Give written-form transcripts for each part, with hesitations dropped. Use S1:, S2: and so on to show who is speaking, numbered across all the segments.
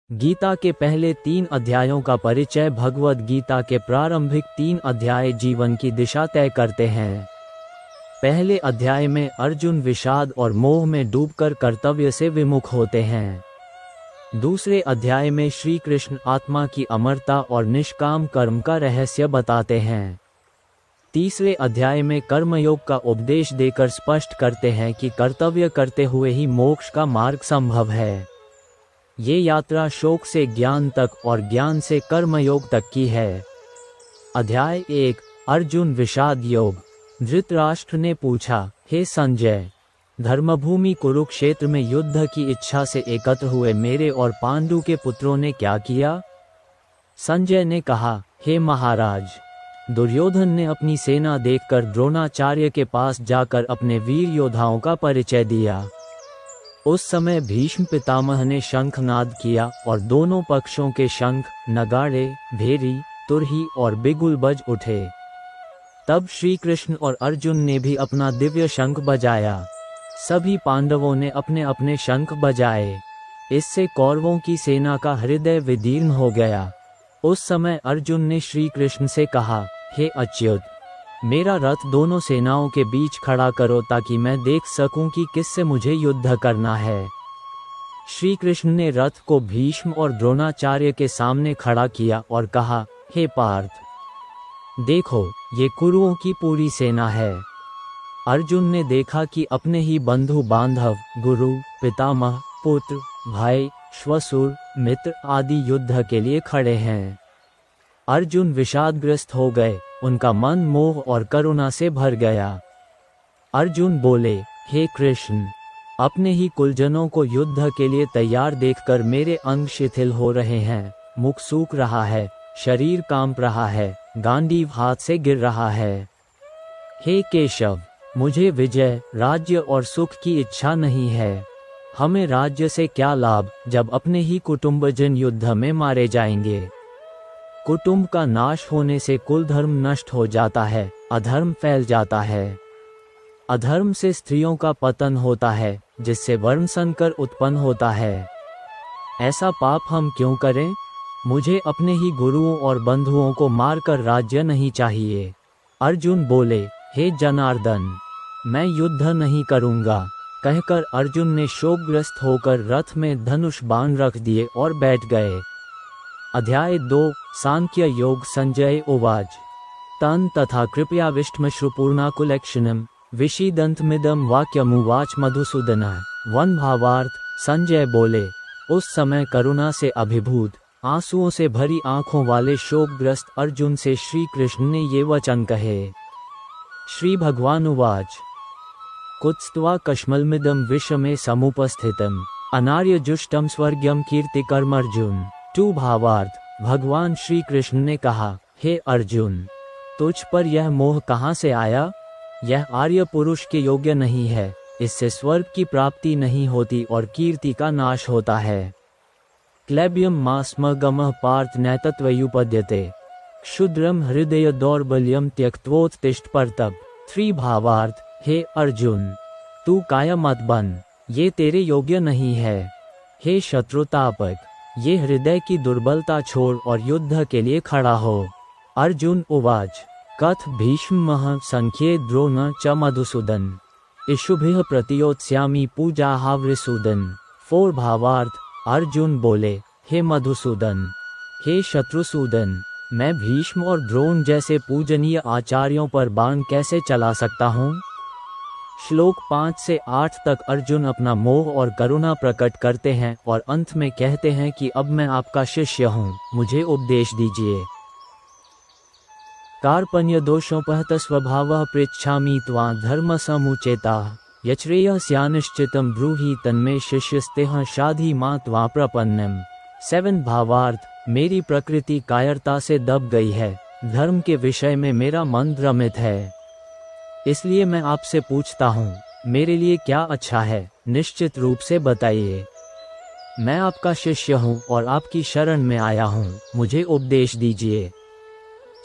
S1: गीता के पहले 3 अध्यायों का परिचय। भगवद गीता के प्रारंभिक 3 अध्याय जीवन की दिशा तय करते हैं। पहले अध्याय में अर्जुन विषाद और मोह में डूबकर कर्तव्य से विमुख होते हैं। दूसरे अध्याय में श्री कृष्ण आत्मा की अमरता और निष्काम कर्म का रहस्य बताते हैं। तीसरे अध्याय में कर्मयोग का उपदेश देकर स्पष्ट करते हैं कि कर्तव्य करते हुए ही मोक्ष का मार्ग संभव है। ये यात्रा शोक से ज्ञान तक और ज्ञान से कर्मयोग तक की है। अध्याय 1 अर्जुन विषाद योग। धृतराष्ट्र ने पूछा, हे संजय, धर्मभूमि कुरुक्षेत्र में युद्ध की इच्छा से एकत्र हुए मेरे और पांडु के पुत्रों ने क्या किया? संजय ने कहा, हे महाराज, दुर्योधन ने अपनी सेना देखकर द्रोणाचार्य के पास जाकर अपने वीर योद्धाओं का परिचय दिया। उस समय भीष्म पितामह ने शंखनाद किया और दोनों पक्षों के शंख, नगाड़े, भेरी, तुरही और बिगुल बज उठे। तब श्री कृष्ण और अर्जुन ने भी अपना दिव्य शंख बजाया। सभी पांडवों ने अपने अपने शंख बजाए। इससे कौरवों की सेना का हृदय विदीर्ण हो गया। उस समय अर्जुन ने श्री कृष्ण से कहा, हे अच्युत, मेरा रथ दोनों सेनाओं के बीच खड़ा करो ताकि मैं देख सकूं कि किससे मुझे युद्ध करना है। श्री कृष्ण ने रथ को भीष्म और द्रोणाचार्य के सामने खड़ा किया और कहा, हे पार्थ, देखो, ये कुरुओं की पूरी सेना है। अर्जुन ने देखा कि अपने ही बंधु बांधव, गुरु, पितामह, पुत्र, भाई, श्वशुर, मित्र आदि युद्ध के लिए खड़े हैं। अर्जुन विषादग्रस्त हो गए। उनका मन मोह और करुणा से भर गया। अर्जुन बोले, हे कृष्ण, अपने ही कुलजनों को युद्ध के लिए तैयार देखकर मेरे अंग शिथिल हो रहे हैं, मुख सूख रहा है, शरीर कांप रहा है, गांडीव हाथ से गिर रहा है। हे केशव, मुझे विजय, राज्य और सुख की इच्छा नहीं है। हमें राज्य से क्या लाभ जब अपने ही कुटुंबजन युद्ध में मारे जाएंगे। कुटुंब का नाश होने से कुल धर्म नष्ट हो जाता है, अधर्म फैल जाता है। अधर्म से स्त्रियों का पतन होता है, जिससे वर्ण संकर उत्पन्न होता है। ऐसा पाप हम क्यों करें? मुझे अपने ही गुरुओं और बंधुओं को मारकर राज्य नहीं चाहिए। अर्जुन बोले, हे जनार्दन, मैं युद्ध नहीं करूंगा। कहकर अर्जुन ने शोकग्रस्त होकर रथ में धनुष बाण रख दिए और बैठ गए। अध्याय 2 सांख्य योग। संजय उवाच, तन तथा कृपया विष्टमश्रुपूर्णाकुलेक्षणम विषीदंतमिदं वाक्यमुवाच मधुसूदनः। वन भावार्थ। संजय बोले, उस समय करुणा से अभिभूत, आंसुओं से भरी आंखों वाले शोकग्रस्त अर्जुन से श्री कृष्ण ने ये वचन कहे। श्री भगवान उवाच, कुत्स्त्वा कश्मलमिदं विषमे समुपस्थितम् अनार्यजुष्टं स्वर्ग्यं कीर्तिकर्मर्जुन। 2 भावार्थ। भगवान श्री कृष्ण ने कहा, हे अर्जुन, तुझ पर यह मोह कहाँ से आया? यह आर्य पुरुष के योग्य नहीं है। इससे स्वर्ग की प्राप्ति नहीं होती और कीर्ति का नाश होता है। क्लैब्यम मास्मगमः पार्थ नैतत्वयुपद्यते क्षुद्रम हृदय दौर्बल्यम त्यक्त्वोत्तिष्ठ परतप। 3 भावार्थ। हे अर्जुन, तू काया मत बन, ये तेरे योग्य नहीं है। हे शत्रुतापक, ये हृदय की दुर्बलता छोड़ और युद्ध के लिए खड़ा हो। अर्जुन उवाच, कथ भीष्मः संख्ये द्रोण च मधुसूदन इषुभिः प्रतियोत्स्यामि पूजाहावृसूदन। 4 भावार्थ। अर्जुन बोले, हे मधुसूदन, हे शत्रुसूदन, मैं भीष्म और द्रोण जैसे पूजनीय आचार्यों पर बाण कैसे चला सकता हूँ? श्लोक 5 से 8 तक अर्जुन अपना मोह और करुणा प्रकट करते हैं और अंत में कहते हैं कि अब मैं आपका शिष्य हूँ, मुझे उपदेश दीजिए। कार्पण्य दोषोपहत स्वभावः पृच्छामि त्वां धर्म समुचेताः यच्छ्रेयः स्यानिश्चितं ब्रूहि तन्मे शिष्यस्तेह शाधि मां त्वां प्रपन्नम्। 7 भावार्थ। मेरी प्रकृति कायरता से दब गई है, धर्म के विषय में मेरा मन भ्रमित है। इसलिए मैं आपसे पूछता हूँ, मेरे लिए क्या अच्छा है, निश्चित रूप से बताइए। मैं आपका शिष्य हूँ और आपकी शरण में आया हूँ, मुझे उपदेश दीजिए।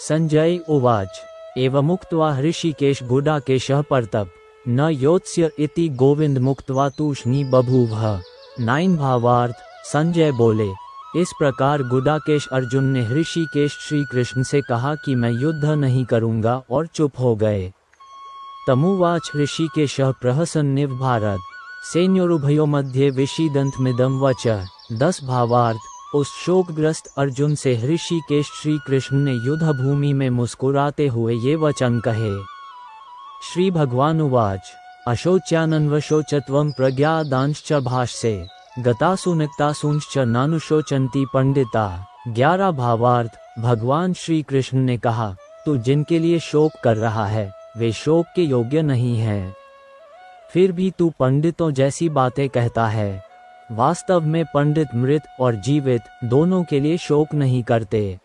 S1: संजय उवाच, एवमुक्त्वा हृषिकेश गुडाकेशः परतप न योत्स्य इति गोविंद मुक्त्वा तूष्णी बभूवः। 9 भावार्थ। संजय बोले, इस प्रकार गुडाकेश अर्जुन ने ऋषिकेश श्री कृष्ण से कहा कि मैं युद्ध नहीं करूंगा और चुप हो गए। तमुवाच ऋषिकेशः प्रहसन्निव भारत सैन्योरुभयो मध्ये विषीदन्तमिदं वचः। 10 भावार्थ। उस शोकग्रस्त अर्जुन से ऋषिकेश श्री कृष्ण ने युद्ध भूमि में मुस्कुराते हुए ये वचन कहे। श्री भगवानुवाच अशोच्यानन्वशोचत्वं प्रज्ञादांश्च भाष्ये गतासु निक्तासूंश्च नानुशोचन्ति पंडिता। 11 भावार्थ। भगवान श्री कृष्ण ने कहा, तू जिनके लिए शोक कर रहा है वे शोक के योग्य नहीं हैं, फिर भी तू पंडितों जैसी बातें कहता है। वास्तव में पंडित मृत और जीवित दोनों के लिए शोक नहीं करते।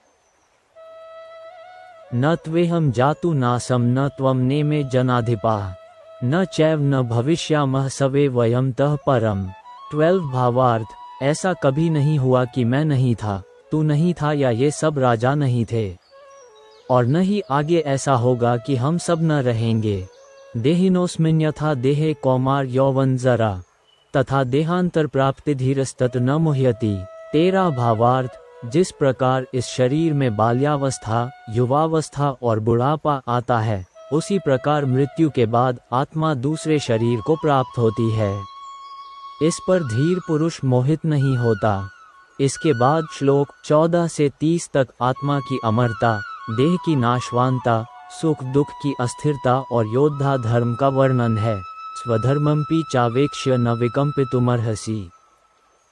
S1: न त्वेहं जातु नासं न त्वं नेमे जनाधिपाः न चैव न भविष्यामः सवे वयं तः परम। 12 भावार्थ। ऐसा कभी नहीं हुआ कि मैं नहीं था, तू नहीं था या ये सब राजा नहीं थे, और न ही आगे ऐसा होगा कि हम सब न रहेंगे। देहिनोस्मिन् यथा देहे कौमार यौवन जरा तथा देहांतर प्राप्ति धीरस्तत न मुह्यति। 13 भावार्थ। जिस प्रकार इस शरीर में बाल्यावस्था, युवावस्था और बुढ़ापा आता है, उसी प्रकार मृत्यु के बाद आत्मा दूसरे शरीर को प्राप्त होती है। इस पर धीर पुरुष मोहित नहीं होता। इसके बाद श्लोक 14 से 30 तक आत्मा की अमरता, देह की नाशवानता, सुख दुख की अस्थिरता और योद्धा धर्म का वर्णन है। स्वधर्मंपि चावेक्ष्य न विकम्पितुमर्हसि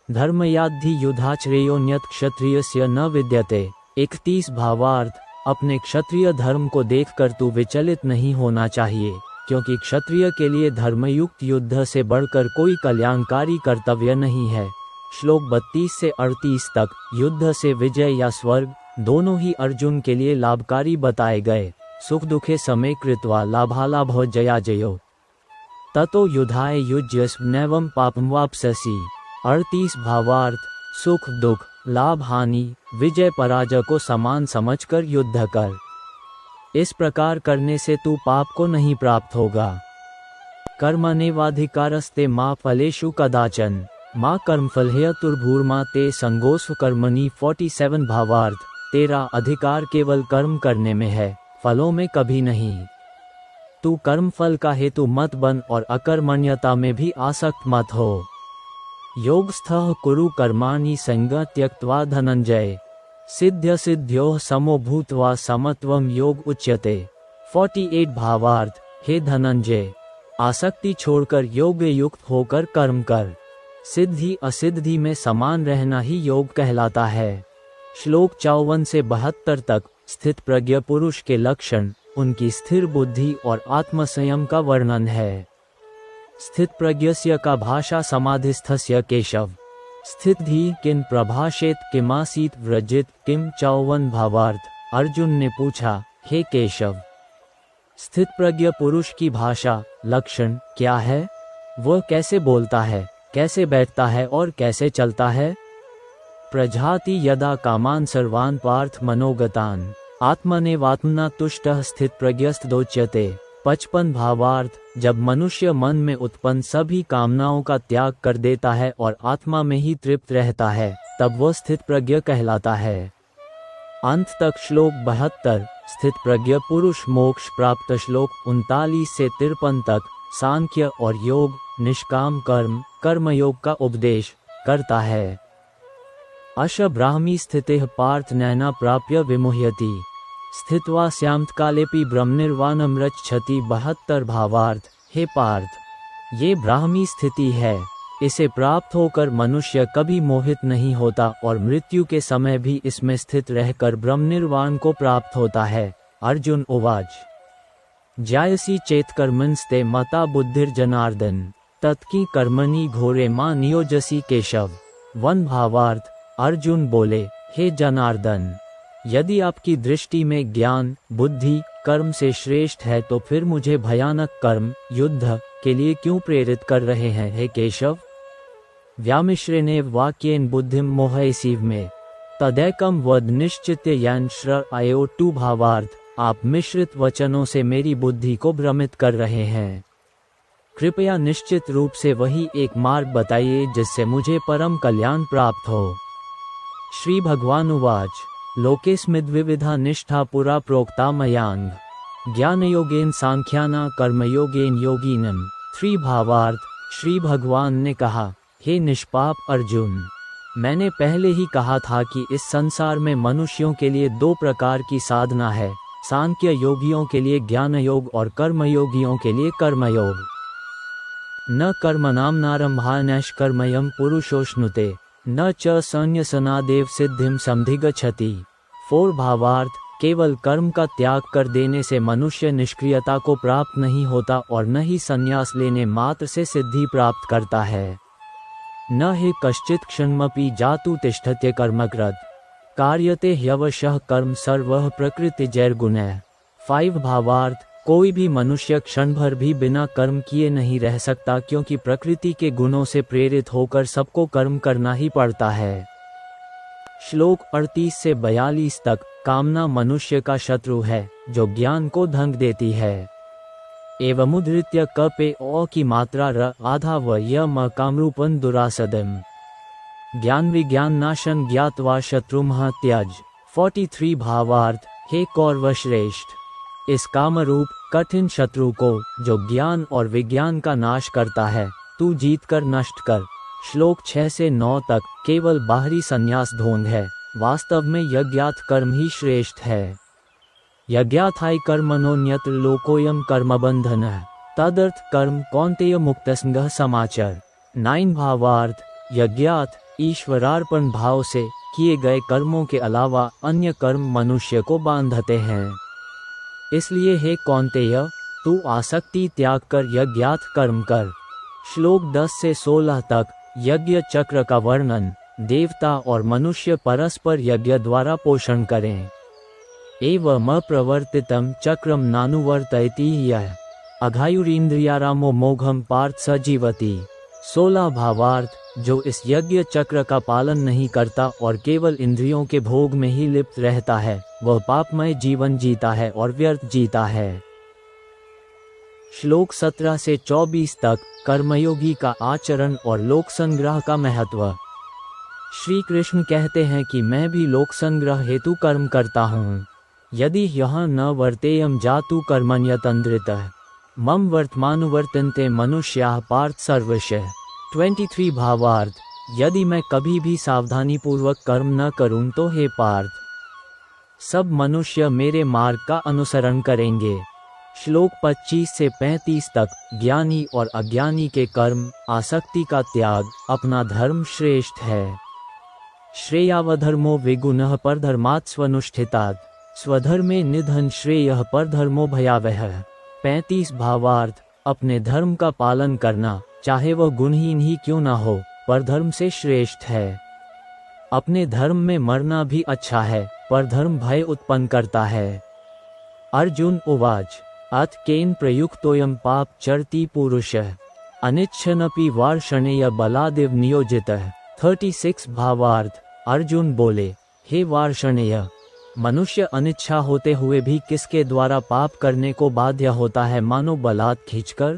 S1: धर्मयाद्धि युद्धाश्रेयोन्यत क्षत्रियस्य न विद्यते। 31 भावार्थ। अपने क्षत्रिय धर्म को देखकर तू विचलित नहीं होना चाहिए, क्योंकि क्षत्रिय के लिए धर्मयुक्त युद्ध से बढ़कर कोई कल्याणकारी कर्तव्य नहीं है। श्लोक 32 से 38 तक युद्ध से विजय या स्वर्ग दोनों ही अर्जुन के लिए लाभकारी बताए गए। सुख दुखे समे कृत्वा लाभालाभो जया जयो ततो युद्धाय युज्यस्व नैवं पापं वाप्स्यसि। 38 भावार्थ। सुख दुख, लाभ हानि, विजय पराजय को समान समझकर युद्ध कर। इस प्रकार करने से तू पाप को नहीं प्राप्त होगा। कर्मण्येवाधिकारस्ते मा फलेषु कदाचन माँ कर्मफल हेतुर्भूर्मा ते संगोस्व कर्मणि। 47 भावार्थ। तेरा अधिकार केवल कर्म करने में है, फलों में कभी नहीं। तू कर्मफल का हेतु मत बन और अकर्मण्यता में भी आसक्त मत हो। योगस्थः कुरु कर्माणि संगं त्यक्त्वा धनंजय सिद्ध्य सिद्ध्योः समो भूत्वा समत्वं योग उच्यते। 48 भावार्थ। हे धनंजय, आसक्ति छोड़कर योग युक्त होकर कर्म कर। सिद्धि असिद्धि में समान रहना ही योग कहलाता है। श्लोक 54 से 72 तक स्थित प्रज्ञ पुरुष के लक्षण, उनकी स्थिर बुद्धि और आत्मसंयम का वर्णन है। स्थित प्रज्ञस्य का भाषा समाधिस्थस्य केशव स्थिति किन प्रभाषेत किमासीत व्रजित किम। 54 भावार्थ। अर्जुन ने पूछा, हे केशव, स्थित प्रज्ञ पुरुष की भाषा, लक्षण क्या है? वह कैसे बोलता है, कैसे बैठता है और कैसे चलता है? प्रजाति यदा कामान सर्वान पार्थ मनोगतान आत्मनेवात्मना तुष्टः स्थित प्रज्ञस्तदोच्यते। 55 भावार्थ। जब मनुष्य मन में उत्पन्न सभी कामनाओं का त्याग कर देता है और आत्मा में ही तृप्त रहता है, तब वह स्थित प्रज्ञ कहलाता है। अंत तक श्लोक 72 स्थित प्रज्ञ पुरुष मोक्ष प्राप्त। श्लोक 39 से 53 तक सांख्य और योग, निष्काम कर्म, कर्मयोग का उपदेश करता है। अश ब्राह्मी स्थितिः पार्थ नैना प्राप्य विमुह्यति स्थित्वा स्यान्तकालेपि ब्रह्मनिर्वाणं रक्षति। 72 भावार्थ। हे पार्थ, ये ब्राह्मी स्थिति है, इसे प्राप्त होकर मनुष्य कभी मोहित नहीं होता और मृत्यु के समय भी इसमें स्थित रहकर ब्रह्मनिर्वाण को प्राप्त होता है। अर्जुन उवाच जायसी चेत कर्मणस्ते मता बुद्धिर्जनार्दन तत्की कर्मणि घोरे मां नियोजसी केशव। 1 भावार्थ। अर्जुन बोले, हे जनार्दन, यदि आपकी दृष्टि में ज्ञान, बुद्धि, कर्म से श्रेष्ठ है तो फिर मुझे भयानक कर्म, युद्ध के लिए क्यों प्रेरित कर रहे हैं, हे केशव? व्यामिश्रेणे वाक्येन बुद्धिम मोहयसीव में तदैकम वद निश्चित्य यान श्रयो। 2 भावार्थ। आप मिश्रित वचनों से मेरी बुद्धि को भ्रमित कर रहे हैं। कृपया निश्चित रूप से वही एक मार्ग बताइए जिससे मुझे परम कल्याण प्राप्त हो। श्री भगवानुवाच लोकेस्मिद्विविधा निष्ठा पुरा प्रोक्ता मयांग ज्ञानयोगेन सांख्याना कर्मयोगेन योगिनम। 3 भावार्थ। श्री भगवान ने कहा, हे निष्पाप अर्जुन, मैंने पहले ही कहा था कि इस संसार में मनुष्यों के लिए 2 प्रकार की साधना है, सांख्य योगियों के लिए ज्ञान योग और कर्मयोगियों के लिए कर्मयोग। न कर्मणाम नारंभान्यष्कर्मयं पुरुषोष्णुते न च संन्यसनादेव सिद्धिम समधिगच्छति। 4 भावार्थ। केवल कर्म का त्याग कर देने से मनुष्य निष्क्रियता को प्राप्त नहीं होता और न ही संन्यास लेने मात्र से सिद्धि प्राप्त करता है। न हि कश्चित् क्षणमपि जातु तिष्ठत्य कर्मकृत् कार्यते ह्यवशः कर्म सर्वः प्रकृतिजैर्गुणैः। 5 भावार्थ। कोई भी मनुष्य क्षण भर भी बिना कर्म किए नहीं रह सकता, क्योंकि प्रकृति के गुणों से प्रेरित होकर सबको कर्म करना ही पड़ता है। श्लोक 38 से 42 तक। कामना मनुष्य का शत्रु है जो ज्ञान को धंग देती है। एवमुद्धृत्य क पे ओ की मात्रा र आधा व य म कामरूपं दुरासदम् ज्ञान विज्ञान नाशन ज्ञात्वा शत्रुमः त्यज। 43 भावार्थ। हे कौरव श्रेष्ठ, इस कामरूप कठिन शत्रु को जो ज्ञान और विज्ञान का नाश करता है, तू जीत कर नष्ट कर। श्लोक 6 से 9 तक। केवल बाहरी संन्यास ढोंग है, वास्तव में यज्ञात कर्म ही श्रेष्ठ है। यज्ञाथाय कर्मणोऽन्यत्र लोकोऽयं कर्मबन्धनः तदर्थ कर्म कौन्तेय मुक्तसंगः समाचर। 9 भावार्थ। यज्ञात ईश्वरार्पण भाव से किए गए कर्मों के अलावा अन्य कर्म मनुष्य को बांधते हैं। इसलिए हे कौन्तेय, तू आसक्ति त्याग कर यज्ञात कर्म कर। श्लोक 10 से 16 तक। यज्ञ चक्र का वर्णन। देवता और मनुष्य परस्पर यज्ञ द्वारा पोषण करें। एवं प्रवर्तितम चक्रम नानुवर्तयति यः अघायुरीन्द्रियारामो मोघम पार्थ स जीवति। 16 भावार्थ। जो इस यज्ञ चक्र का पालन नहीं करता और केवल इंद्रियों के भोग में ही लिप्त रहता है, वह पापमय जीवन जीता है और व्यर्थ जीता है। श्लोक 17 से 24 तक। कर्मयोगी का आचरण और लोक संग्रह का महत्व। श्री कृष्ण कहते हैं कि मैं भी लोक संग्रह हेतु कर्म करता हूँ। यदि यह न वर्तेयम जातु कर्मण्यतन्द्रितः मम वर्तमानुवर्तन्ते मनुष्याः पार्थ सर्वशः। 23 भावार्थ। यदि मैं कभी भी सावधानी पूर्वक कर्म न करूं तो हे पार्थ, सब मनुष्य मेरे मार्ग का अनुसरण करेंगे। श्लोक 25 से 35 तक। ज्ञानी और अज्ञानी के कर्म, आसक्ति का त्याग, अपना धर्म श्रेष्ठ है। श्रेयावधर्मो विगुणः परधर्मात् स्वनुष्ठितात् स्वधर्मे निधन श्रेयः परधर्मो भयावहः। 35 भावार्थ। अपने धर्म का पालन करना, चाहे वह गुणहीन ही क्यों न हो, परधर्म से श्रेष्ठ है। अपने धर्म में मरना भी अच्छा है, परधर्म भय उत्पन्न करता है। अर्जुन उवाच अथ केन प्रयुक्तोऽयं पाप चरति पुरुषः अनिच्छन्नपि वार्ष्णेय बलादिव नियोजितः। 36 भावार्थ। अर्जुन बोले, हे वार्ष्णेय, मनुष्य अनिच्छा होते हुए भी किसके द्वारा पाप करने को बाध्य होता है, मानो बलात् खींचकर।